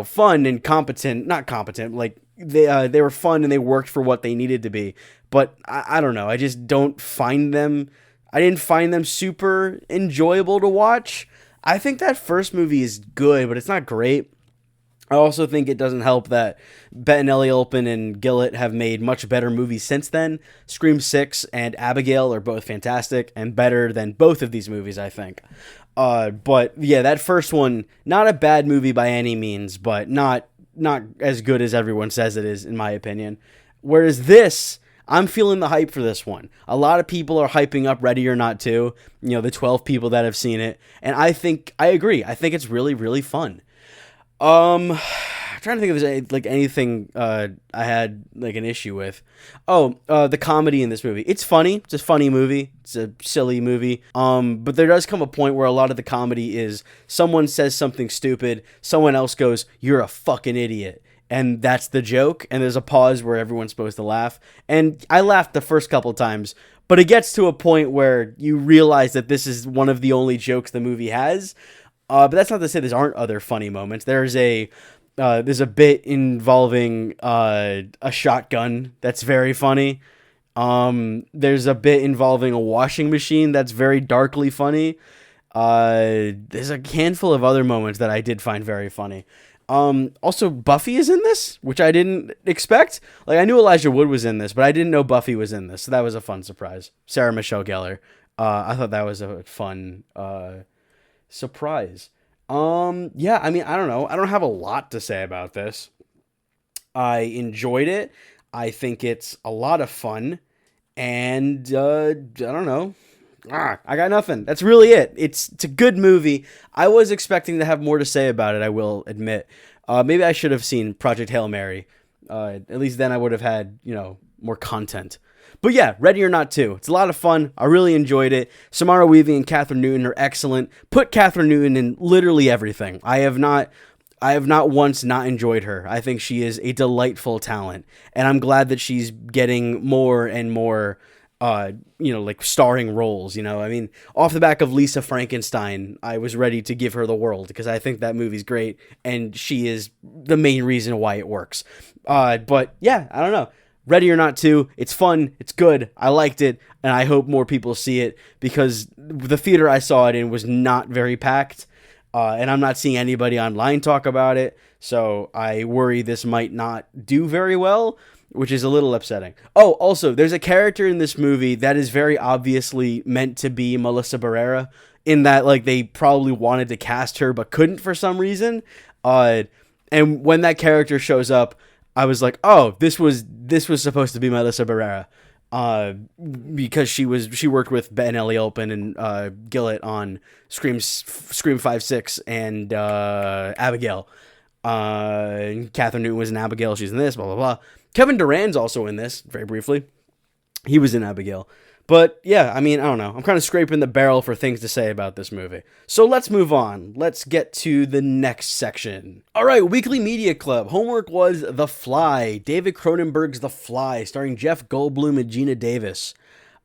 fun and competent. Not competent, like, they were fun and they worked for what they needed to be. But I don't know. I just don't find them. I didn't find them super enjoyable to watch. I think that first movie is good, but it's not great. I also think it doesn't help that Bettinelli, Olpin, and Gillett have made much better movies since then. Scream 6 and Abigail are both fantastic and better than both of these movies, I think. But yeah, that first one, not a bad movie by any means, but not as good as everyone says it is, in my opinion. Whereas this, I'm feeling the hype for this one. A lot of people are hyping up Ready or Not 2, the 12 people that have seen it. And I agree. I think it's really, really fun. I'm trying to think if there's anything I had an issue with. The comedy in this movie. It's funny. It's a funny movie. It's a silly movie. But there does come a point where a lot of the comedy is someone says something stupid, someone else goes, "You're a fucking idiot." And that's the joke, and there's a pause where everyone's supposed to laugh. And I laughed the first couple times, but it gets to a point where you realize that this is one of the only jokes the movie has. But that's not to say there aren't other funny moments. There's a bit involving a shotgun that's very funny. There's a bit involving a washing machine that's very darkly funny. There's a handful of other moments that I did find very funny. Also, Buffy is in this, which I didn't expect. I knew Elijah Wood was in this, but I didn't know Buffy was in this, so that was a fun surprise. Sarah Michelle Gellar. I thought that was a fun surprise. Yeah, I don't know. I don't have a lot to say about this. I enjoyed it. I think it's a lot of fun, and I don't know. I got nothing. That's really it. It's a good movie. I was expecting to have more to say about it, I will admit. Maybe I should have seen Project Hail Mary. At least then I would have had, more content. But yeah, Ready or Not 2. It's a lot of fun. I really enjoyed it. Samara Weaving and Catherine Newton are excellent. Put Catherine Newton in literally everything. I have not once not enjoyed her. I think she is a delightful talent. And I'm glad that she's getting more and more starring roles, off the back of Lisa Frankenstein, I was ready to give her the world because I think that movie's great and she is the main reason why it works. But yeah, I don't know. Ready or Not 2, it's fun, it's good, I liked it, and I hope more people see it because the theater I saw it in was not very packed, and I'm not seeing anybody online talk about it, so I worry this might not do very well, which is a little upsetting. Oh, also, there's a character in this movie that is very obviously meant to be Melissa Barrera, in that, they probably wanted to cast her, but couldn't for some reason. And when that character shows up, I was like, oh, this was supposed to be Melissa Barrera. Because she worked with Bettinelli, Olpin, and Gillett on Scream 5, 6, and Abigail. And Catherine Newton was in Abigail. She's in this, blah, blah, blah. Kevin Durand's also in this, very briefly. He was in Abigail. But yeah, I don't know. I'm kind of scraping the barrel for things to say about this movie. So let's move on. Let's get to the next section. All right, Weekly Media Club. Homework was The Fly. David Cronenberg's The Fly, starring Jeff Goldblum and Gina Davis.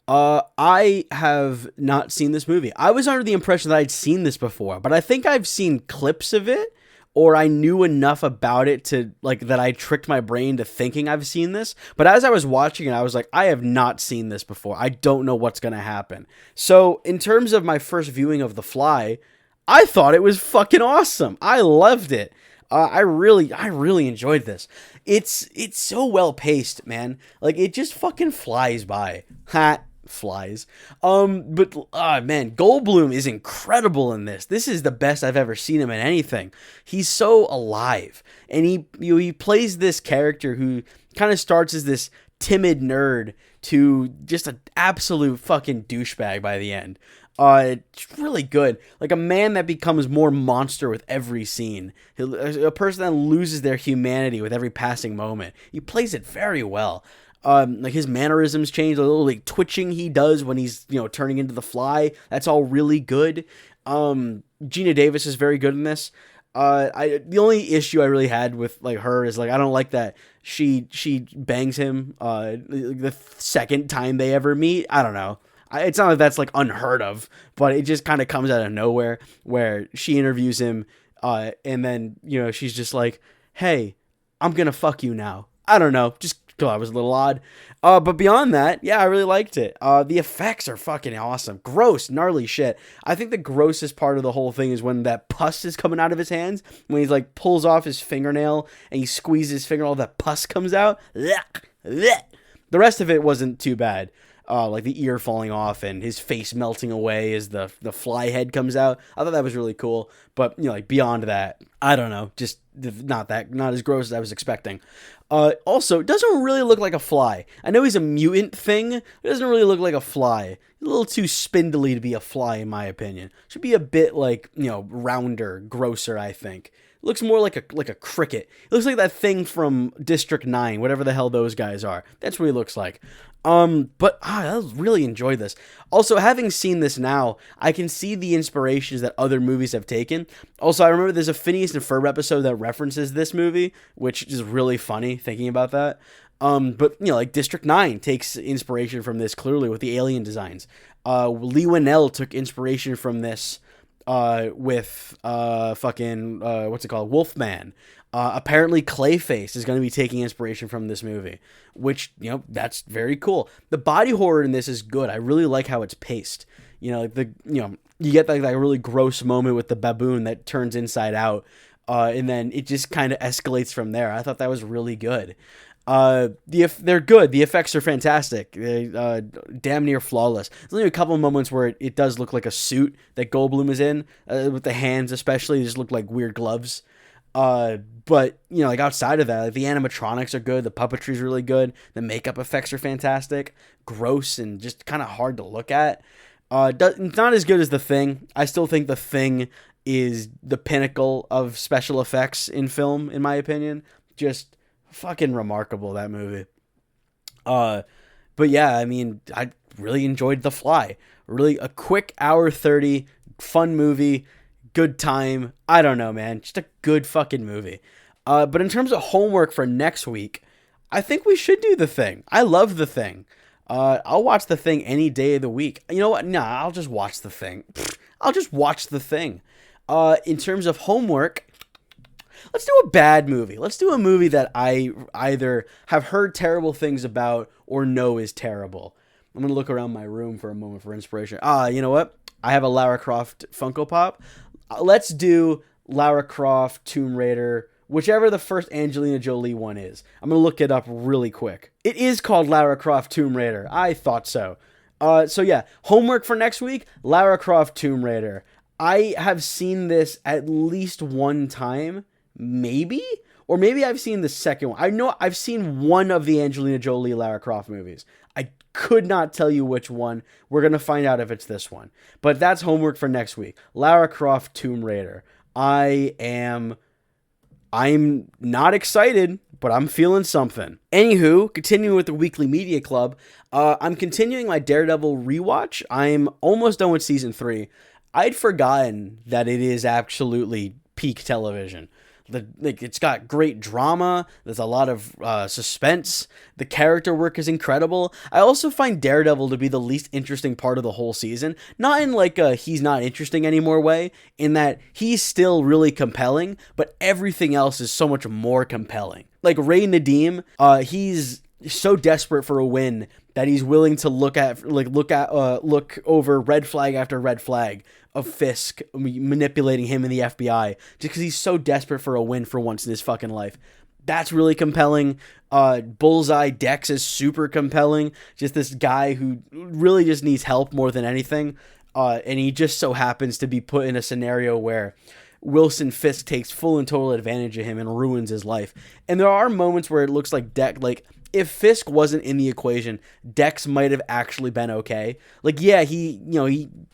I have not seen this movie. I was under the impression that I'd seen this before, but I think I've seen clips of it. Or I knew enough about it to, that I tricked my brain to thinking I've seen this. But as I was watching it, I was like, I have not seen this before. I don't know what's going to happen. So, in terms of my first viewing of The Fly, I thought it was fucking awesome. I loved it. I really enjoyed this. It's so well paced, man. It just fucking flies by. Flies. But man, Goldblum is incredible in this. This is the best I've ever seen him in anything. He's so alive, and he plays this character who kind of starts as this timid nerd to just an absolute fucking douchebag by the end. It's really good. A man that becomes more monster with every scene. A person that loses their humanity with every passing moment. He plays it very well. His mannerisms change, a little twitching he does when he's, turning into the fly. That's all really good. Gina Davis is very good in this. The only issue I really had with her is I don't like that she bangs him the second time they ever meet. I don't know. It's not like that's unheard of, but it just kind of comes out of nowhere where she interviews him and then she's just like, "Hey, I'm gonna fuck you now." I don't know, just I was a little odd. But beyond that, yeah, I really liked it. The effects are fucking awesome. Gross, gnarly shit. I think the grossest part of the whole thing is when that pus is coming out of his hands. When he's like pulls off his fingernail and he squeezes his finger, all that pus comes out. The rest of it wasn't too bad. Like the ear falling off and his face melting away as the fly head comes out. I thought that was really cool. But, like beyond that, I don't know. Just not as gross as I was expecting. Also, it doesn't really look like a fly. I know he's a mutant thing. It doesn't really look like a fly. He's a little too spindly to be a fly, in my opinion. Should be a bit like, rounder, grosser, I think. It looks more like a cricket. It looks like that thing from District 9, whatever the hell those guys are. That's what he looks like. But I really enjoyed this. Also, having seen this now, I can see the inspirations that other movies have taken. Also, I remember there's a Phineas and Ferb episode that references this movie, which is really funny thinking about that. But like District 9 takes inspiration from this clearly with the alien designs. Lee Winnell took inspiration from this with what's it called? Wolfman. Apparently Clayface is going to be taking inspiration from this movie, which, that's very cool. The body horror in this is good. I really like how it's paced. You get that really gross moment with the baboon that turns inside out, and then it just kind of escalates from there. I thought that was really good. They're good. The effects are fantastic. Damn near flawless. There's only a couple of moments where it does look like a suit that Goldblum is in, with the hands especially. They just look like weird gloves. But like outside of that, like the animatronics are good. The puppetry is really good. The makeup effects are fantastic. Gross and just kind of hard to look at. It's not as good as The Thing. I still think The Thing is the pinnacle of special effects in film, in my opinion. Just fucking remarkable, that movie. But yeah, I mean, I really enjoyed The Fly. Really a quick hour 30, fun movie. Good time. I don't know, man. Just a good fucking movie. But in terms of homework for next week, I think we should do The Thing. I love The Thing. I'll watch The Thing any day of the week. You know what? Nah, I'll just watch The Thing. I'll just watch The Thing. In terms of homework, let's do a bad movie. Let's do a movie that I either have heard terrible things about or know is terrible. I'm going to look around my room for a moment for inspiration. You know what? I have a Lara Croft Funko Pop. Let's do Lara Croft, Tomb Raider, whichever the first Angelina Jolie one is. I'm going to look it up really quick. It is called Lara Croft, Tomb Raider. I thought so. So yeah, homework for next week, Lara Croft, Tomb Raider. I have seen this at least one time, maybe? Or maybe I've seen the second one. I know I've seen one of the Angelina Jolie Lara Croft movies. I could not tell you which one. We're going to find out if it's this one. But that's homework for next week. Lara Croft, Tomb Raider. I'm not excited, but I'm feeling something. Anywho, continuing with the Weekly Media Club, I'm continuing my Daredevil rewatch. I'm almost done with season 3. I'd forgotten that it is absolutely peak television. It's got great drama. There's a lot of suspense. The character work is incredible. I also find Daredevil to be the least interesting part of the whole season. Not in like a he's not interesting anymore way, in that he's still really compelling, but everything else is so much more compelling. Like Ray Nadeem, he's so desperate for a win that he's willing to look over red flag after red flag of Fisk manipulating him in the FBI just because he's so desperate for a win for once in his fucking life. That's really compelling. Bullseye Dex is super compelling. Just this guy who really just needs help more than anything. And he just so happens to be put in a scenario where Wilson Fisk takes full and total advantage of him and ruins his life. And there are moments where it looks like Dex, like, if Fisk wasn't in the equation, Dex might have actually been okay. Like, yeah, he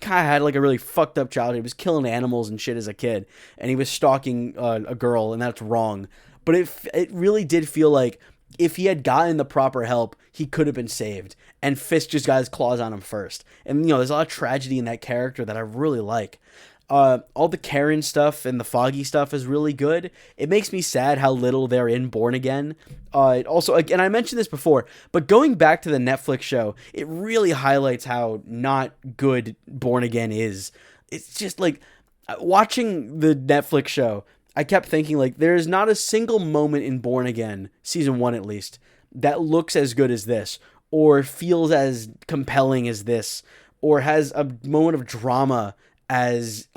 kind of had like a really fucked up childhood. He was killing animals and shit as a kid, and he was stalking a girl, and that's wrong. But it really did feel like if he had gotten the proper help, he could have been saved. And Fisk just got his claws on him first. And there's a lot of tragedy in that character that I really like. All the Karen stuff and the Foggy stuff is really good. It makes me sad how little they're in Born Again. It also, and I mentioned this before, but going back to the Netflix show, it really highlights how not good Born Again is. It's just like watching the Netflix show, I kept thinking like there's not a single moment in Born Again, season 1 at least, that looks as good as this, or feels as compelling as this, or has a moment of drama as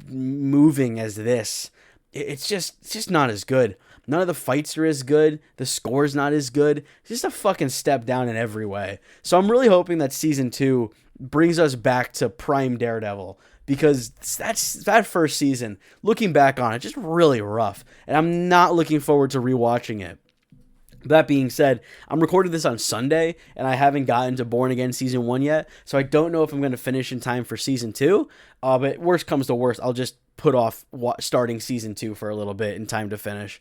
moving as this. It's just not as good. None of the fights are as good. The score's not as good. It's just a fucking step down in every way. So I'm really hoping that season 2 brings us back to prime Daredevil, because that first season, looking back on it, just really rough. And I'm not looking forward to rewatching it. That being said, I'm recording this on Sunday, and I haven't gotten to Born Again Season 1 yet, so I don't know if I'm going to finish in time for Season 2, but worst comes to worst, I'll just put off starting Season 2 for a little bit in time to finish,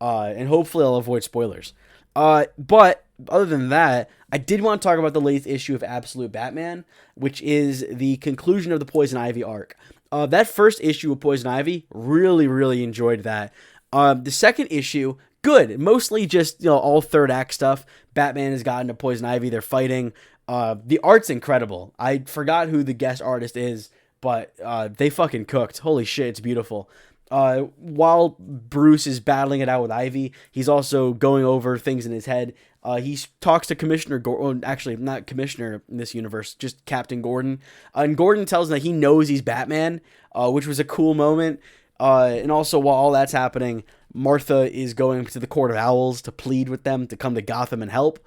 and hopefully I'll avoid spoilers. But other than that, I did want to talk about the latest issue of Absolute Batman, which is the conclusion of the Poison Ivy arc. That first issue of Poison Ivy, really enjoyed that. The second issue, good. Mostly just, all third act stuff. Batman has gotten to Poison Ivy. They're fighting. The art's incredible. I forgot who the guest artist is, but they fucking cooked. Holy shit, it's beautiful. While Bruce is battling it out with Ivy, he's also going over things in his head. He talks to Commissioner Gordon, actually not Commissioner in this universe, just Captain Gordon. And Gordon tells him that he knows he's Batman, which was a cool moment. And also, while all that's happening, Martha is going to the Court of Owls to plead with them to come to Gotham and help.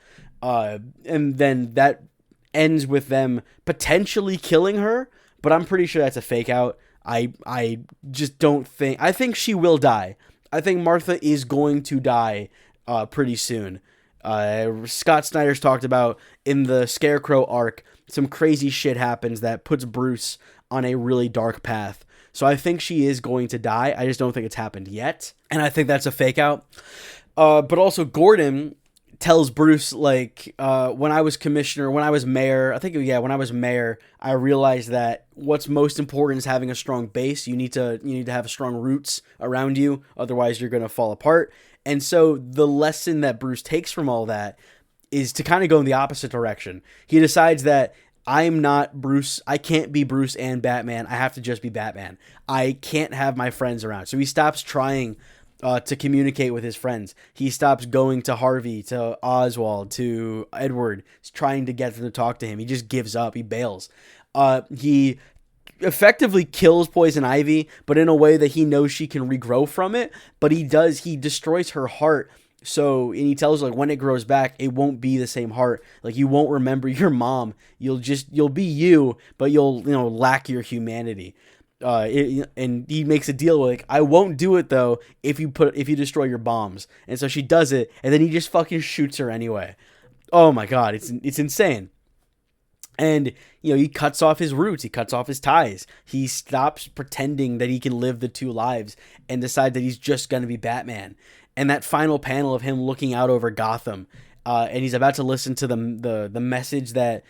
And then that ends with them potentially killing her, but I'm pretty sure that's a fake out. I just don't think... I think she will die. I think Martha is going to die pretty soon. Scott Snyder's talked about in the Scarecrow arc, some crazy shit happens that puts Bruce on a really dark path. So I think she is going to die. I just don't think it's happened yet. And I think that's a fake out. But also Gordon tells Bruce, when I was mayor, when I was mayor, I realized that what's most important is having a strong base. You need to have strong roots around you. Otherwise, you're going to fall apart. And so the lesson that Bruce takes from all that is to kind of go in the opposite direction. He decides that I'm not Bruce. I can't be Bruce and Batman. I have to just be Batman. I can't have my friends around. So he stops trying to communicate with his friends. He stops going to Harvey, to Oswald, to Edward, trying to get them to talk to him. He just gives up. He bails. He effectively kills Poison Ivy, but in a way that he knows she can regrow from it. But he destroys her heart. So, and he tells her, when it grows back, it won't be the same heart. You won't remember your mom. You'll be you, but you'll, lack your humanity. And he makes a deal with, I won't do it though if you destroy your bombs. And so she does it, and then he just fucking shoots her anyway. Oh my god, it's insane. And, he cuts off his roots. He cuts off his ties. He stops pretending that he can live the two lives and decide that he's just going to be Batman. And that final panel of him looking out over Gotham, and he's about to listen to the message that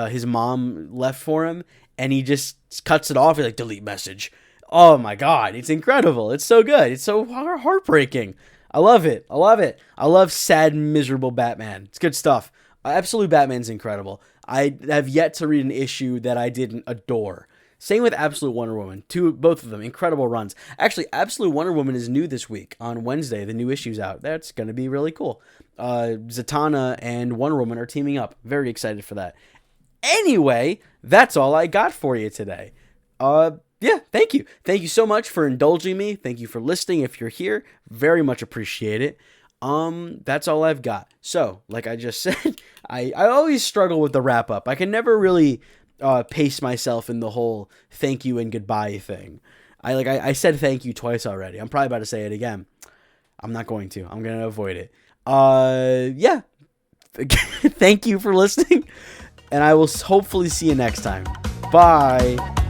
his mom left for him, and he just cuts it off. He's like, delete message. Oh my god, it's incredible. It's so good. It's so heartbreaking. I love it. I love sad, miserable Batman. It's good stuff. Absolute Batman's incredible. I have yet to read an issue that I didn't adore. Same with Absolute Wonder Woman. Both of them, incredible runs. Actually, Absolute Wonder Woman is new this week. On Wednesday, the new issue's out. That's going to be really cool. Zatanna and Wonder Woman are teaming up. Very excited for that. Anyway, that's all I got for you today. Yeah, thank you. Thank you so much for indulging me. Thank you for listening if you're here. Very much appreciate it. That's all I've got. So, like I just said, I always struggle with the wrap up. I can never really pace myself in the whole thank you and goodbye thing. I said thank you twice already. I'm probably about to say it again. I'm not going to. I'm going to avoid it. Yeah. Thank you for listening, and I will hopefully see you next time. Bye.